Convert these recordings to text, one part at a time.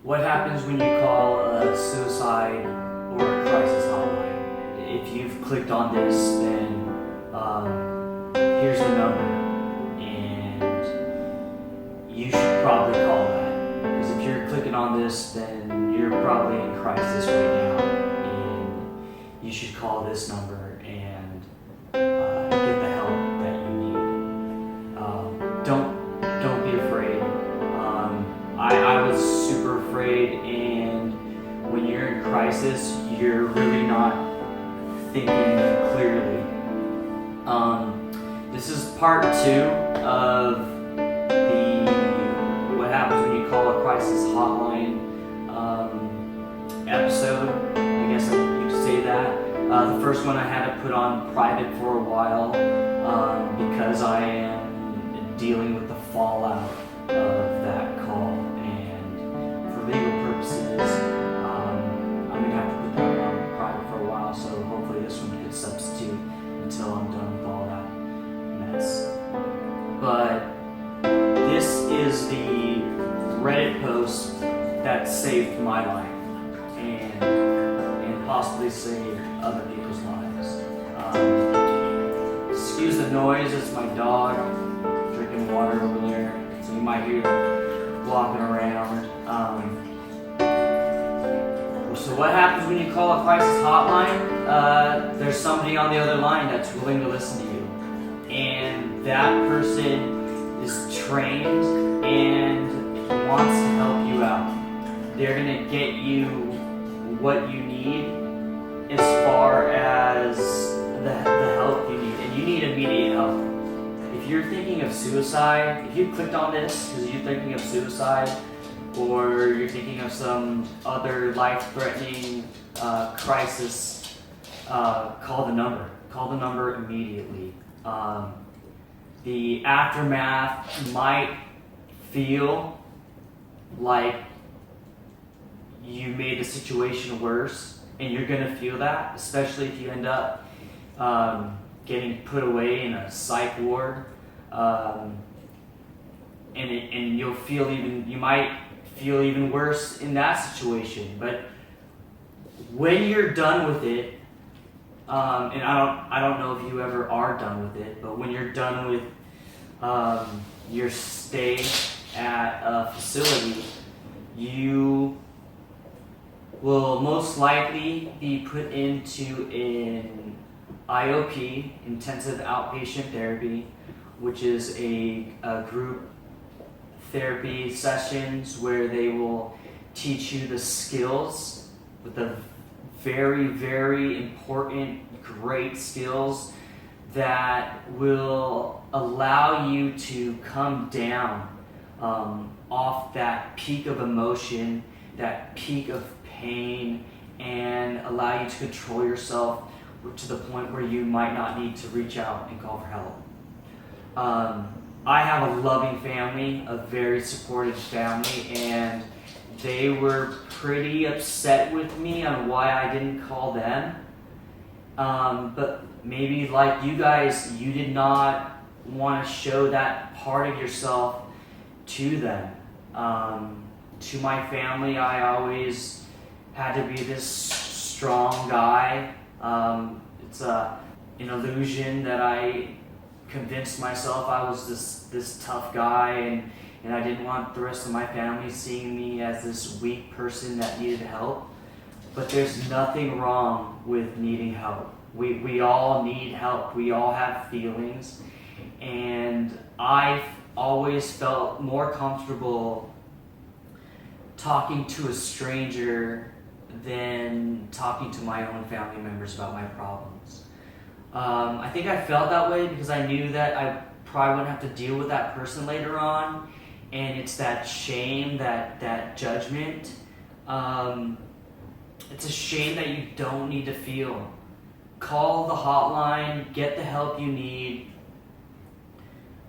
What happens when you call a suicide or a crisis hotline? If you've clicked on this, then here's the number, and you should probably call that. Because if you're clicking on this, then you're probably in crisis right now, and you should call this number and get the help that you need. Don't be afraid. I was super afraid, and when you're in crisis, you're really not thinking clearly. This is part 2 of the what happens when you call a crisis hotline episode. I guess you could say that. The first one I had to put on private for a while because I am dealing with the fallout of that call. For legal purposes, I'm going to have to put that on private for a while, so hopefully this one could substitute until I'm done with all that mess. But this is the Reddit post that saved my life and possibly saved other people's lives. Excuse the noise, it's my dog drinking water over there, so you might hear them walking around. So what happens when you call a crisis hotline? There's somebody on the other line that's willing to listen to you, and that person is trained and wants to help you out. They're gonna get you what you need as far as the help you need, and you need immediate help. If you're thinking of suicide, if you clicked on this because you're thinking of suicide, or you're thinking of some other life-threatening crisis, call the number. Call the number immediately. The aftermath might feel like you made the situation worse, and you're going to feel that, especially if you end up getting put away in a psych ward, and you'll feel you might feel even worse in that situation. But when you're done with it, and I don't know if you ever are done with it, but when you're done with your stay at a facility, you will most likely be put into an IOP, intensive outpatient therapy, which is a group therapy sessions where they will teach you the skills, with the very, very important, great skills that will allow you to come down off that peak of emotion, that peak of pain, and allow you to control yourself to the point where you might not need to reach out and call for help. I have a loving family, a very supportive family, and they were pretty upset with me on why I didn't call them. But maybe like you guys, you did not want to show that part of yourself to them. To my family, I always had to be this strong guy. It's an illusion that I convinced myself I was this tough guy, and I didn't want the rest of my family seeing me as this weak person that needed help. But there's nothing wrong with needing help. We all need help. We all have feelings, and I've always felt more comfortable talking to a stranger than talking to my own family members about my problems. I think I felt that way because I knew that I probably wouldn't have to deal with that person later on, and it's that shame, that judgment. It's a shame that you don't need to feel. Call the hotline, get the help you need.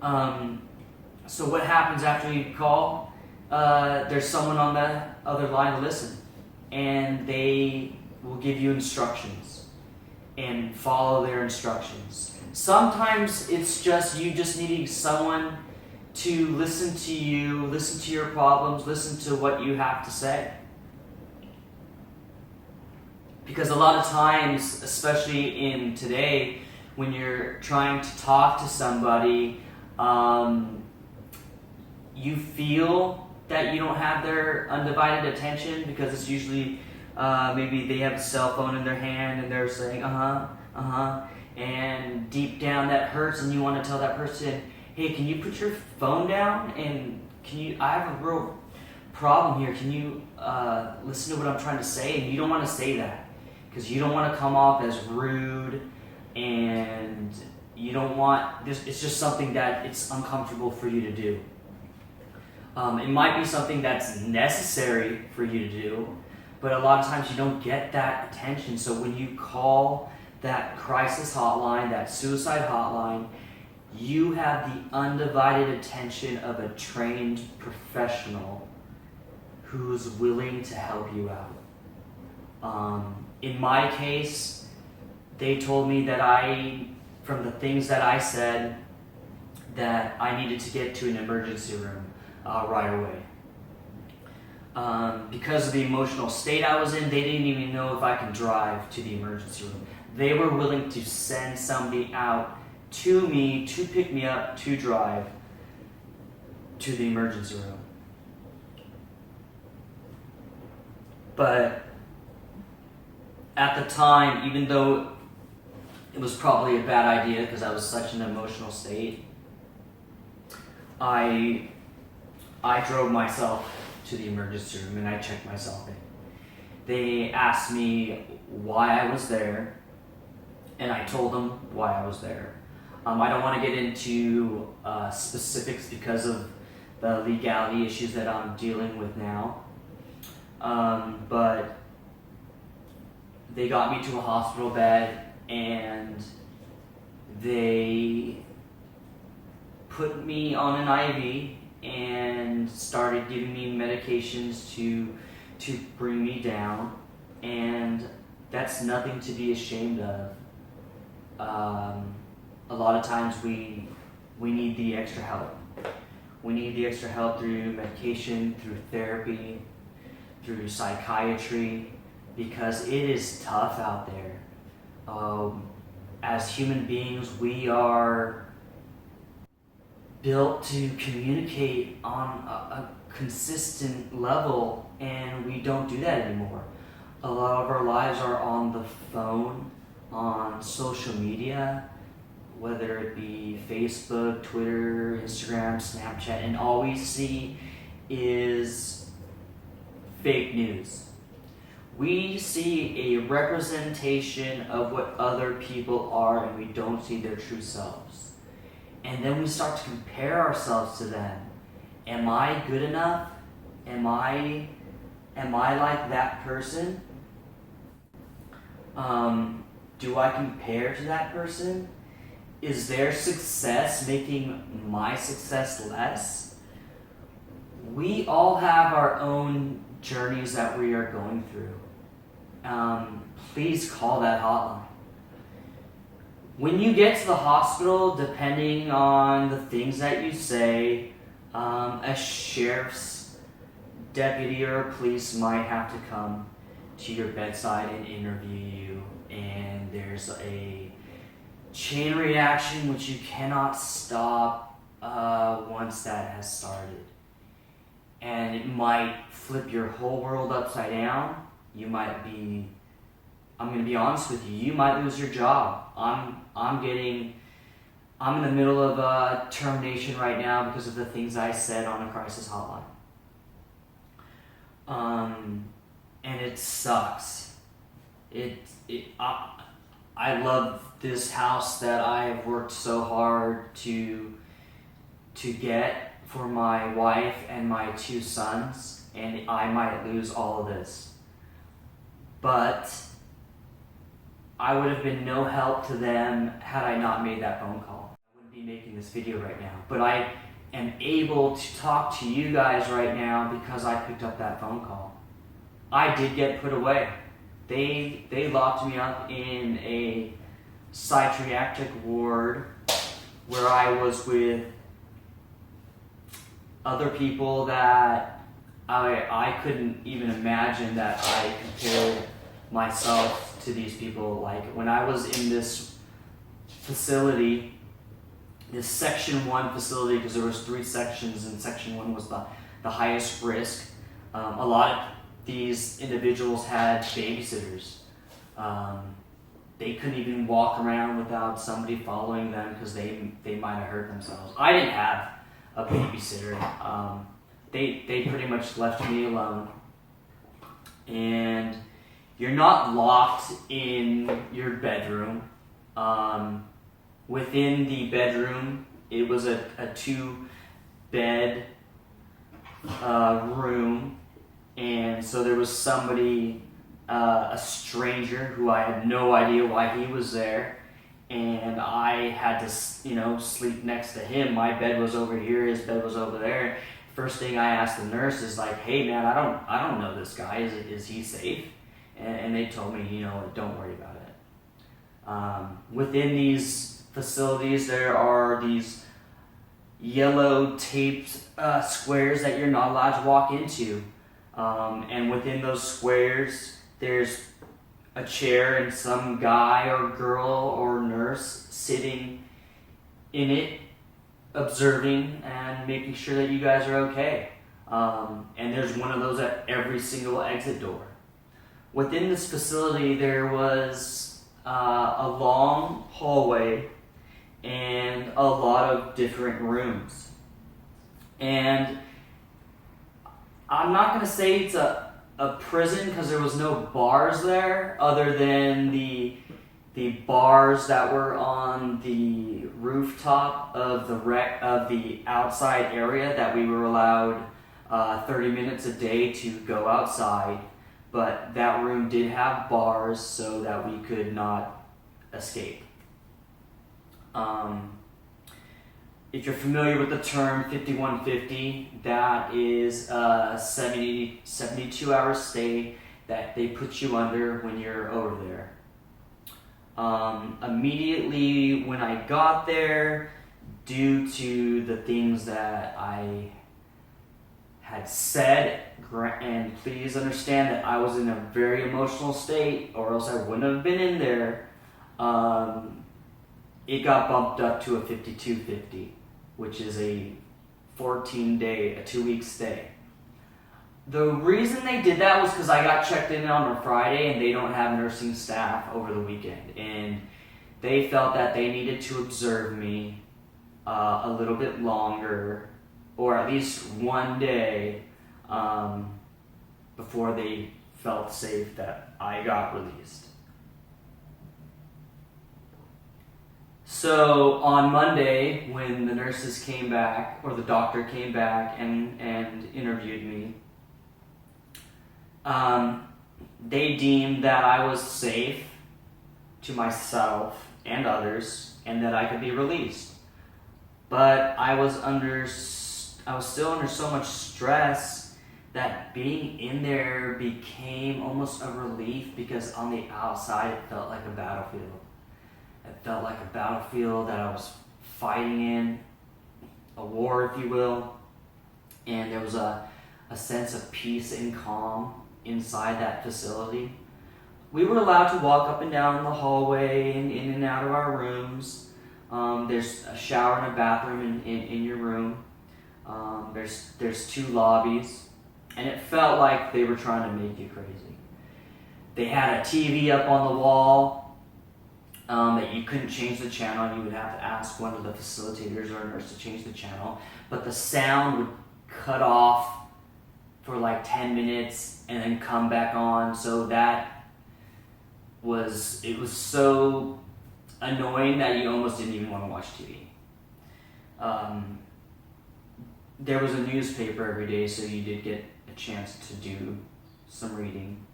So what happens after you call? There's someone on the other line to listen, and they will give you instructions and follow their instructions. Sometimes it's just you just needing someone to listen to you, listen to your problems, listen to what you have to say. Because a lot of times, especially in today, when you're trying to talk to somebody, you feel that you don't have their undivided attention, because it's usually maybe they have a cell phone in their hand and they're saying and deep down that hurts, and you want to tell that person, hey, can you put your phone down, and I have a real problem here, can you listen to what I'm trying to say? And you don't want to say that because you don't want to come off as rude, and you don't want this. It's just something that it's uncomfortable for you to do. It might be something that's necessary for you to do, but a lot of times you don't get that attention. So when you call that crisis hotline, that suicide hotline, you have the undivided attention of a trained professional who's willing to help you out. In my case, they told me that from the things that I said, that I needed to get to an emergency room right away. Because of the emotional state I was in, they didn't even know if I could drive to the emergency room. They were willing to send somebody out to me to pick me up to drive to the emergency room. But at the time, even though it was probably a bad idea because I was such an emotional state, I drove myself to the emergency room and I checked myself in. They asked me why I was there, and I told them why I was there. I don't want to get into specifics because of the legality issues that I'm dealing with now. But they got me to a hospital bed and they put me on an IV and started giving me medications to bring me down, and that's nothing to be ashamed of. A lot of times we need the extra help. We need the extra help through medication, through therapy, through psychiatry, because it is tough out there. As human beings, we are built to communicate on a consistent level, and we don't do that anymore. A lot of our lives are on the phone, on social media, whether it be Facebook, Twitter, Instagram, Snapchat, and all we see is fake news. We see a representation of what other people are, and we don't see their true selves. And then we start to compare ourselves to them. Am I good enough? Am I like that person? Do I compare to that person? Is their success making my success less? We all have our own journeys that we are going through. Please call that hotline. When you get to the hospital, depending on the things that you say, a sheriff's deputy or a police might have to come to your bedside and interview you, and there's a chain reaction which you cannot stop once that has started. And it might flip your whole world upside down. You might be, I'm going to be honest with you, you might lose your job. I'm in the middle of a termination right now because of the things I said on a crisis hotline. And it sucks. I love this house that I have worked so hard to get for my wife and my 2 sons, and I might lose all of this. But I would have been no help to them had I not made that phone call. I wouldn't be making this video right now, but I am able to talk to you guys right now because I picked up that phone call. I did get put away. They locked me up in a psychiatric ward where I was with other people that I couldn't even imagine that I compared myself to these people. Like when I was in this facility, this section 1 facility, because there was 3 sections, and section 1 was the highest risk. A lot of these individuals had babysitters. They couldn't even walk around without somebody following them because they might have hurt themselves. I didn't have a babysitter. They pretty much left me alone. And you're not locked in your bedroom. Within the bedroom, it was a 2-bed room, and so there was somebody, a stranger who I had no idea why he was there, and I had to, sleep next to him. My bed was over here, his bed was over there. First thing I asked the nurse is like, "Hey man, I don't know this guy. Is he safe?" And they told me, don't worry about it. Within these facilities, there are these yellow taped squares that you're not allowed to walk into. And within those squares, there's a chair and some guy or girl or nurse sitting in it, observing and making sure that you guys are okay. And there's one of those at every single exit door. Within this facility, there was a long hallway and a lot of different rooms. And I'm not going to say it's a prison because there was no bars there other than the bars that were on the rooftop of the outside area that we were allowed 30 minutes a day to go outside. But that room did have bars so that we could not escape. If you're familiar with the term 5150, that is a 72-hour stay that they put you under when you're over there. Immediately when I got there, due to the things that I had said, and please understand that I was in a very emotional state or else I wouldn't have been in there, it got bumped up to a 5250, which is a 14-day, a 2-week stay. The reason they did that was because I got checked in on a Friday and they don't have nursing staff over the weekend. And they felt that they needed to observe me a little bit longer, or at least one day, before they felt safe that I got released. So on Monday, when the nurses came back, or the doctor came back and interviewed me, they deemed that I was safe to myself and others, and that I could be released. But I was still under so much stress that being in there became almost a relief, because on the outside it felt like a battlefield. It felt like a battlefield that I was fighting in, a war, if you will. And there was a sense of peace and calm inside that facility. We were allowed to walk up and down the hallway and in and out of our rooms. There's a shower and a bathroom in your room. There's 2 lobbies. And it felt like they were trying to make you crazy. They had a TV up on the wall that you couldn't change the channel. You would have to ask one of the facilitators or a nurse to change the channel. But the sound would cut off for like 10 minutes and then come back on. So it was so annoying that you almost didn't even want to watch TV. There was a newspaper every day, so you did get a chance to do some reading.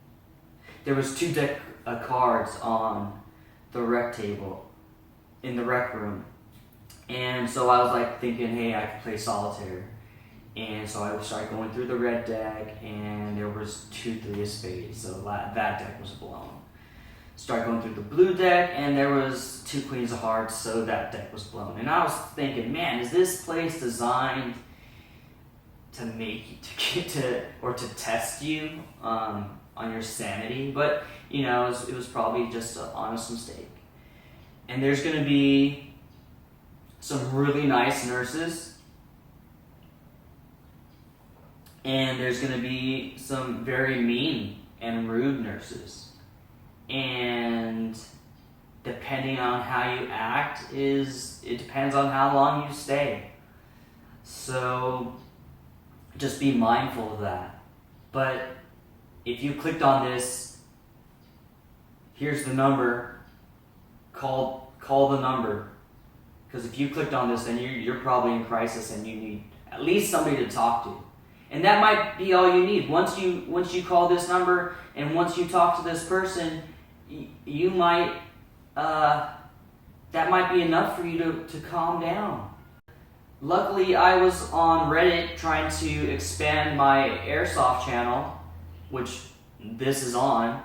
There was 2 deck of cards on the rec table in the rec room, and so I was like thinking, hey, I could play solitaire. And so I started going through the red deck, and there was 2 3 of spades, so that deck was blown. Started going through the blue deck, and there was 2 queens of hearts, so that deck was blown. And I was thinking, man, is this place designed make you to get to or to test you on your sanity, but you know, it was probably just an honest mistake. And there's going to be some really nice nurses, and there's going to be some very mean and rude nurses, and depending on how you act, it depends on how long you stay. So just be mindful of that. But if you clicked on this, here's the number. Call the number, because if you clicked on this, then you're probably in crisis and you need at least somebody to talk to. And that might be all you need. Once you call this number and once you talk to this person, you might that might be enough for you to calm down. Luckily, I was on Reddit trying to expand my airsoft channel, which this is on,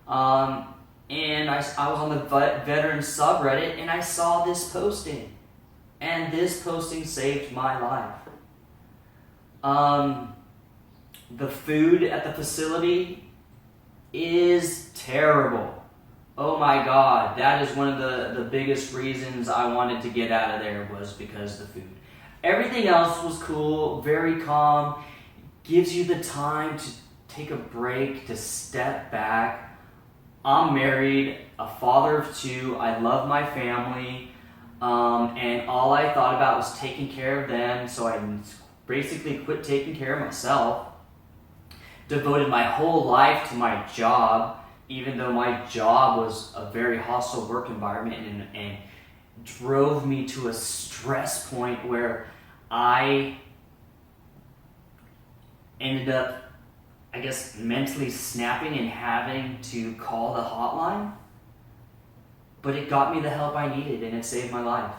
and I was on the veteran subreddit, and I saw this posting, and this posting saved my life. The food at the facility is terrible. Oh my God, that is one of the biggest reasons I wanted to get out of there, was because of the food. Everything else was cool, very calm, gives you the time to take a break, to step back. I'm married, a father of 2, I love my family, and all I thought about was taking care of them, so I basically quit taking care of myself. Devoted my whole life to my job, even though my job was a very hostile work environment and drove me to a stress point where I ended up, I guess, mentally snapping and having to call the hotline. But it got me the help I needed, and it saved my life.